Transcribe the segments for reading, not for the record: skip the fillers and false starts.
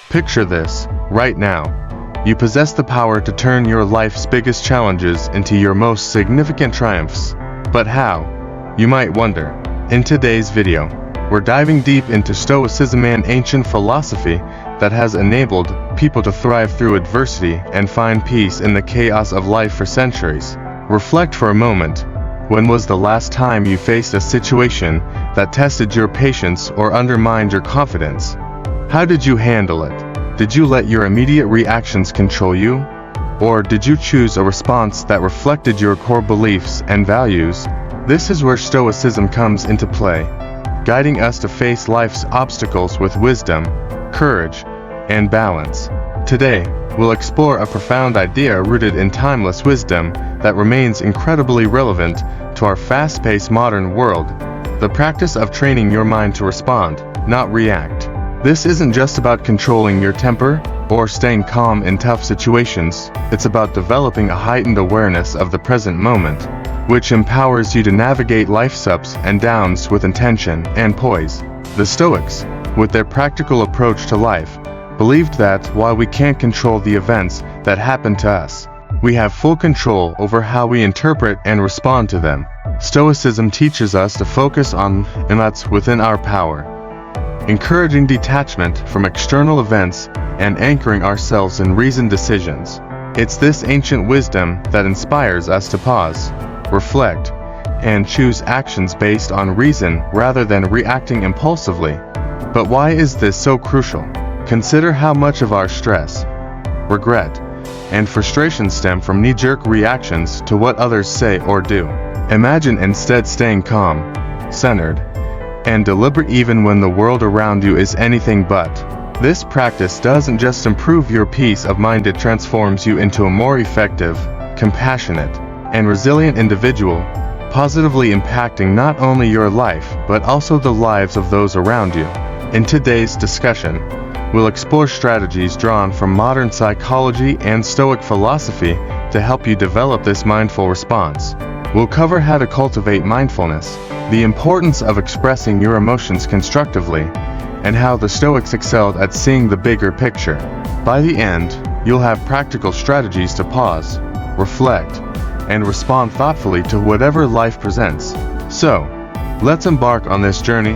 Picture this, right now. You possess the power to turn your life's biggest challenges into your most significant triumphs. But how? You might wonder. In today's video, we're diving deep into Stoicism, an ancient philosophy that has enabled people to thrive through adversity and find peace in the chaos of life for centuries. Reflect for a moment. When was the last time you faced a situation that tested your patience or undermined your confidence? How did you handle it? Did you let your immediate reactions control you? Or did you choose a response that reflected your core beliefs and values? This is where Stoicism comes into play, guiding us to face life's obstacles with wisdom, courage, and balance. Today, we'll explore a profound idea rooted in timeless wisdom that remains incredibly relevant to our fast-paced modern world: the practice of training your mind to respond, not react. This isn't just about controlling your temper or staying calm in tough situations. It's about developing a heightened awareness of the present moment, which empowers you to navigate life's ups and downs with intention and poise. The Stoics, with their practical approach to life, believed that while we can't control the events that happen to us, we have full control over how we interpret and respond to them. Stoicism teaches us to focus on what's within our power, encouraging detachment from external events and anchoring ourselves in reasoned decisions. It's this ancient wisdom that inspires us to pause, reflect, and choose actions based on reason rather than reacting impulsively. But why is this so crucial? Consider how much of our stress, regret, and frustration stem from knee-jerk reactions to what others say or do. Imagine instead staying calm, centered, and deliberate even when the world around you is anything but. This practice doesn't just improve your peace of mind, it transforms you into a more effective, compassionate, and resilient individual, positively impacting not only your life but also the lives of those around you. In today's discussion, we'll explore strategies drawn from modern psychology and Stoic philosophy to help you develop this mindful response. We'll cover how to cultivate mindfulness, the importance of expressing your emotions constructively, and how the Stoics excelled at seeing the bigger picture. By the end, you'll have practical strategies to pause, reflect, and respond thoughtfully to whatever life presents. So, let's embark on this journey,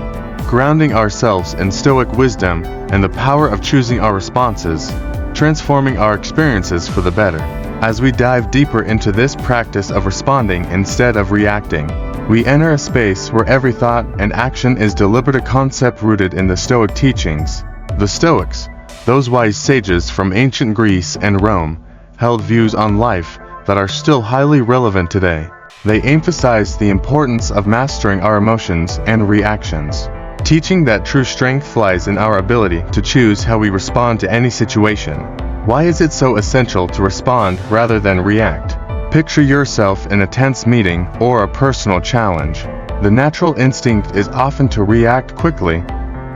grounding ourselves in Stoic wisdom and the power of choosing our responses, transforming our experiences for the better. As we dive deeper into this practice of responding instead of reacting, we enter a space where every thought and action is deliberate, a concept rooted in the Stoic teachings. The Stoics, those wise sages from ancient Greece and Rome, held views on life that are still highly relevant today. They emphasized the importance of mastering our emotions and reactions, teaching that true strength lies in our ability to choose how we respond to any situation. Why is it so essential to respond rather than react? Picture yourself in a tense meeting or a personal challenge. The natural instinct is often to react quickly,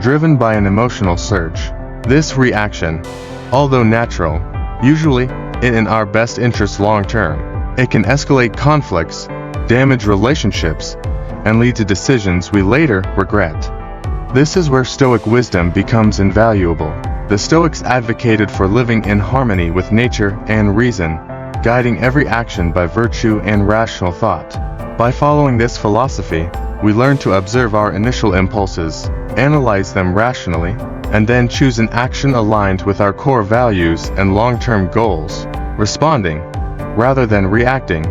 driven by an emotional surge. This reaction, although natural, usually in our best interest long term, it can escalate conflicts, damage relationships, and lead to decisions we later regret. This is where Stoic wisdom becomes invaluable. The Stoics advocated for living in harmony with nature and reason, guiding every action by virtue and rational thought. By following this philosophy, we learn to observe our initial impulses, analyze them rationally, and then choose an action aligned with our core values and long-term goals. Responding, rather than reacting,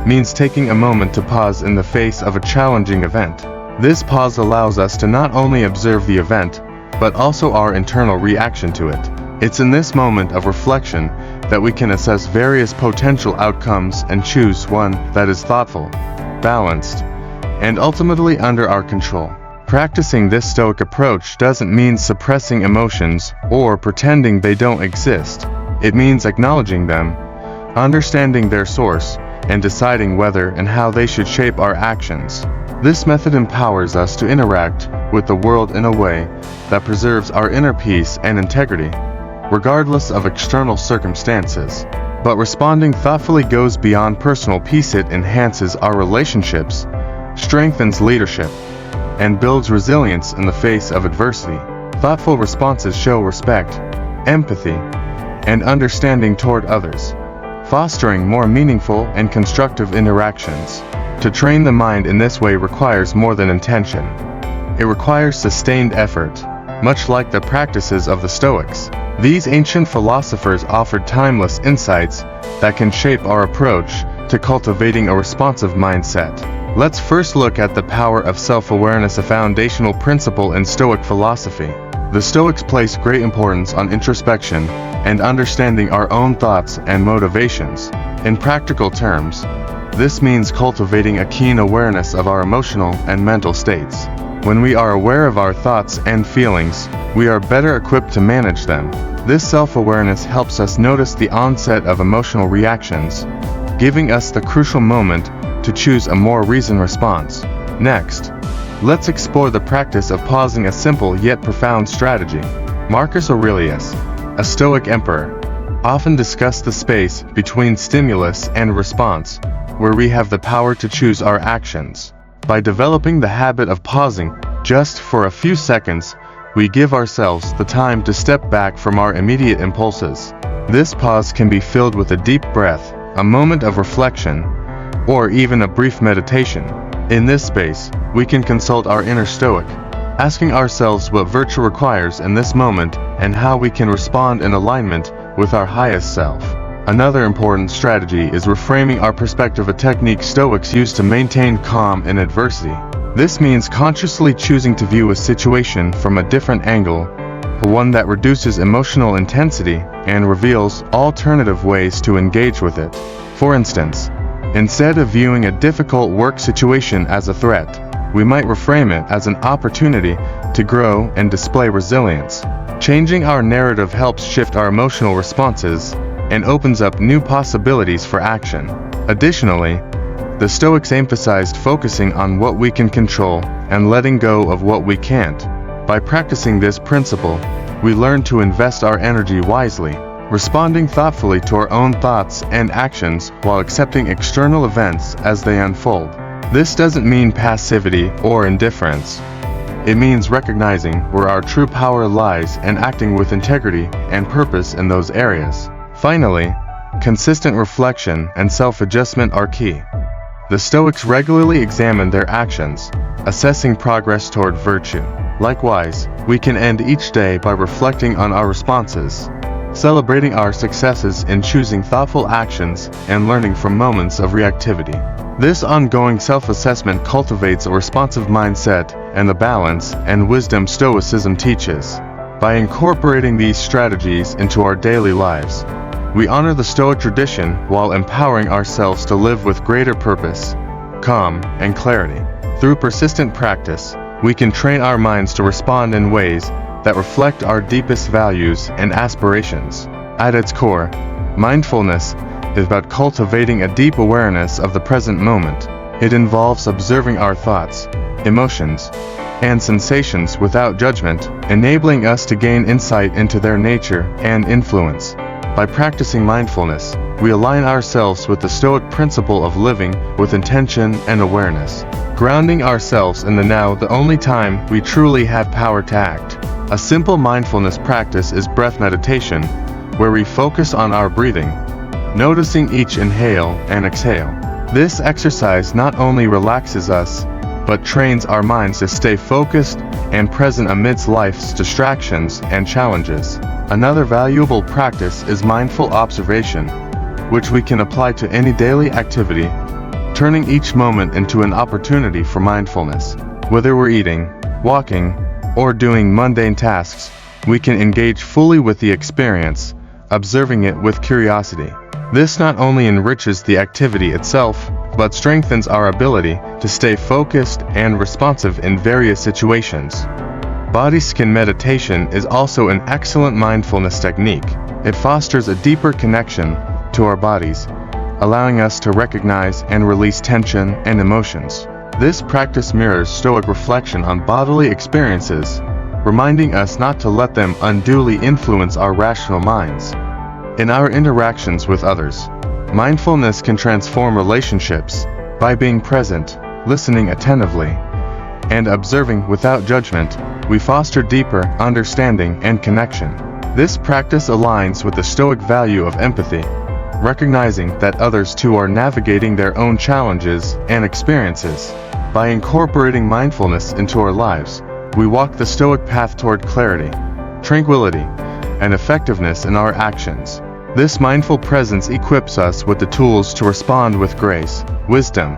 means taking a moment to pause in the face of a challenging event. This pause allows us to not only observe the event, but also our internal reaction to it. It's in this moment of reflection that we can assess various potential outcomes and choose one that is thoughtful, balanced, and ultimately under our control. Practicing this Stoic approach doesn't mean suppressing emotions or pretending they don't exist. It means acknowledging them, understanding their source, and deciding whether and how they should shape our actions. This method empowers us to interact with the world in a way that preserves our inner peace and integrity, regardless of external circumstances. But responding thoughtfully goes beyond personal peace. It enhances our relationships, strengthens leadership, and builds resilience in the face of adversity. Thoughtful responses show respect, empathy, and understanding toward others, fostering more meaningful and constructive interactions. To train the mind in this way requires more than intention. It requires sustained effort, much like the practices of the Stoics. These ancient philosophers offered timeless insights that can shape our approach to cultivating a responsive mindset. Let's first look at the power of self-awareness, a foundational principle in Stoic philosophy. The Stoics place great importance on introspection and understanding our own thoughts and motivations. In practical terms, this means cultivating a keen awareness of our emotional and mental states. When we are aware of our thoughts and feelings, we are better equipped to manage them. This self-awareness helps us notice the onset of emotional reactions, giving us the crucial moment to choose a more reasoned response. Next, let's explore the practice of pausing, a simple yet profound strategy. Marcus Aurelius, a Stoic emperor, often discussed the space between stimulus and response, where we have the power to choose our actions. By developing the habit of pausing just for a few seconds, we give ourselves the time to step back from our immediate impulses. This pause can be filled with a deep breath, a moment of reflection, or even a brief meditation. In this space, we can consult our inner Stoic, asking ourselves what virtue requires in this moment and how we can respond in alignment with our highest self. Another important strategy is reframing our perspective, a technique Stoics use to maintain calm in adversity. This means consciously choosing to view a situation from a different angle, one that reduces emotional intensity and reveals alternative ways to engage with it. For instance, instead of viewing a difficult work situation as a threat, we might reframe it as an opportunity to grow and display resilience. Changing our narrative helps shift our emotional responses and opens up new possibilities for action. Additionally, the Stoics emphasized focusing on what we can control and letting go of what we can't. By practicing this principle, we learn to invest our energy wisely, responding thoughtfully to our own thoughts and actions while accepting external events as they unfold. This doesn't mean passivity or indifference. It means recognizing where our true power lies and acting with integrity and purpose in those areas. Finally, consistent reflection and self-adjustment are key. The Stoics regularly examine their actions, assessing progress toward virtue. Likewise, we can end each day by reflecting on our responses, celebrating our successes in choosing thoughtful actions, and learning from moments of reactivity. This ongoing self-assessment cultivates a responsive mindset and the balance and wisdom Stoicism teaches. By incorporating these strategies into our daily lives, we honor the Stoic tradition while empowering ourselves to live with greater purpose, calm, and clarity. Through persistent practice, we can train our minds to respond in ways that reflect our deepest values and aspirations. At its core, mindfulness is about cultivating a deep awareness of the present moment. It involves observing our thoughts, emotions, and sensations without judgment, enabling us to gain insight into their nature and influence. By practicing mindfulness, we align ourselves with the Stoic principle of living with intention and awareness, grounding ourselves in the now, the only time we truly have power to act. A simple mindfulness practice is breath meditation, where we focus on our breathing, noticing each inhale and exhale. This exercise not only relaxes us, but trains our minds to stay focused and present amidst life's distractions and challenges. Another valuable practice is mindful observation, which we can apply to any daily activity, turning each moment into an opportunity for mindfulness. Whether we're eating, walking, or doing mundane tasks, we can engage fully with the experience, observing it with curiosity. This not only enriches the activity itself, but strengthens our ability to stay focused and responsive in various situations. Body scan meditation is also an excellent mindfulness technique. It fosters a deeper connection to our bodies, allowing us to recognize and release tension and emotions. This practice mirrors Stoic reflection on bodily experiences, reminding us not to let them unduly influence our rational minds. In our interactions with others, mindfulness can transform relationships. By being present, listening attentively, and observing without judgment, we foster deeper understanding and connection. This practice aligns with the Stoic value of empathy, recognizing that others too are navigating their own challenges and experiences. By incorporating mindfulness into our lives, we walk the Stoic path toward clarity, tranquility, and effectiveness in our actions. This mindful presence equips us with the tools to respond with grace, wisdom,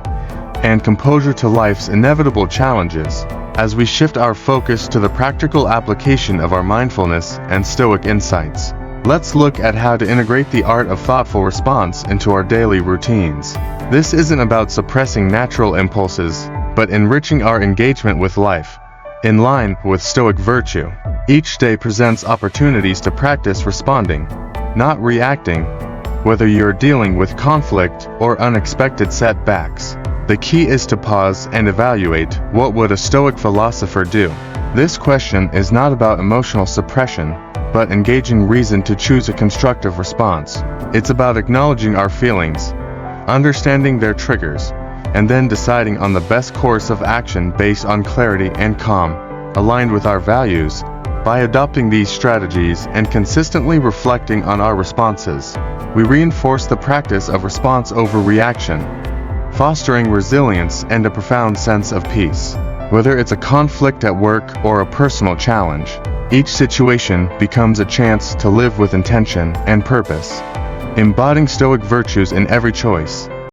and composure to life's inevitable challenges. As we shift our focus to the practical application of our mindfulness and Stoic insights, let's look at how to integrate the art of thoughtful response into our daily routines. This isn't about suppressing natural impulses, but enriching our engagement with life, in line with Stoic virtue. Each day presents opportunities to practice responding, not reacting, whether you're dealing with conflict or unexpected setbacks. The key is to pause and evaluate, what would a Stoic philosopher do? This question is not about emotional suppression, but engaging reason to choose a constructive response. It's about acknowledging our feelings, understanding their triggers, and then deciding on the best course of action based on clarity and calm, aligned with our values. By adopting these strategies and consistently reflecting on our responses, we reinforce the practice of response over reaction, fostering resilience and a profound sense of peace. Whether it's a conflict at work or a personal challenge, each situation becomes a chance to live with intention and purpose, embodying Stoic virtues in every choice.